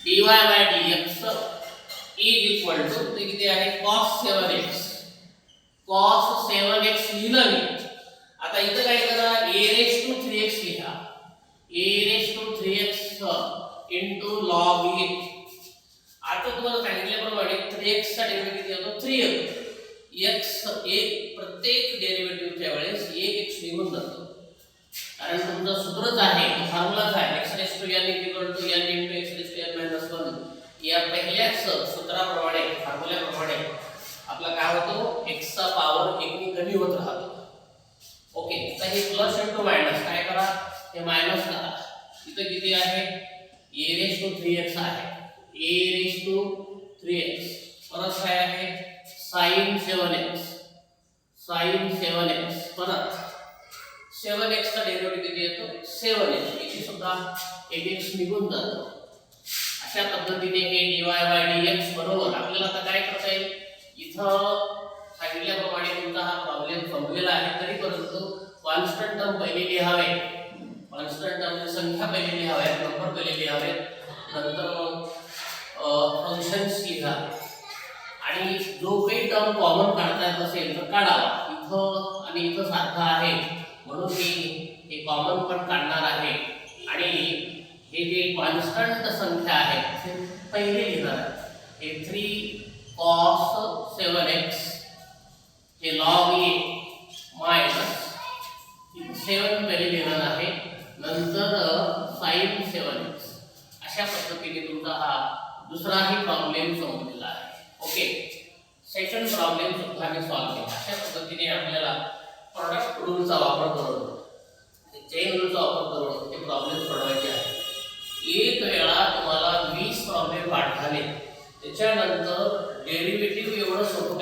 dy by dx is equal to ते किती आहे cos 7x cos 7x लिहिलं मी. आता इथं काय करा a raised to 3x लिहा a raised to 3x into log a. आता तुम्हाला सांगितल्याप्रमाणे 3x चा डेरिव्हेटिव्ह किती होतो 3 येतो. x एक प्रत्येक डेरिव्हेटिव्हच्या वेळेस 1x निघून जातो कारण तुमचं सूत्रच आहे फॉर्म्युलाच आहे x raised to n equal to n into x raised to n minus 1. या पहिल्याच सूत्राप्रमाणे फॉर्म्युल्याप्रमाणे आपला काय होतो x चा पॉवर 1 नी कमी होत राहतो. ओके आता हे प्लस इनटू मायनस काय करा हे मायनस करा. इथं किती आहे a raised to 3x आहे a raised to 3x परत काय आहे sin 7x परत 7x चा डेरिव्हेटिव्ह किती येतो 7x इथे सुद्धा 1x निघून जातो. अशा पद्धतीने हे dy बाय dx बरोबर आपल्याला आता काय करता येईल इथं सांगितल्याप्रमाणे तुमचा हा प्रॉब्लेम संपलेला आहे. तरी परंतु कॉन्स्टंट टर्म पहिले लिहावे कॉन्स्टंट टर्मची संख्या पहिले लिहावे नंबर पहिले लिहावे नंतर मग फंक्शन्स लिहा आणि जो काही टर्म कॉमन काढता येत असेल तर काढावा. इथं आणि इथं सारखं आहे म्हणून मी हे कॉमन पण काढणार आहे आणि हे जे कॉन्स्टंट संख्या आहे ते पहिले लिहिणार आहे. हे 3 cos 7x हे log a मायनस 7 पहिले लिहिणार आहे नंतर sin 7x. अशा पद्धतीने तुमचा हा दुसराही प्रॉब्लेम संपलेला आहे. ओके सेकंड प्रॉब्लेम सुद्धा मी सॉल्व केला. अशा पद्धतीने आपल्याला प्रोडक्ट रूलचा वापर करून चेन रूलचा वापर करून हे प्रॉब्लेम सोडवायचे आहे. एक वेळा तुम्हाला 20 प्रॉब्लेम पाठ झाले त्याच्यानंतर डेरिव्हेटिव्ह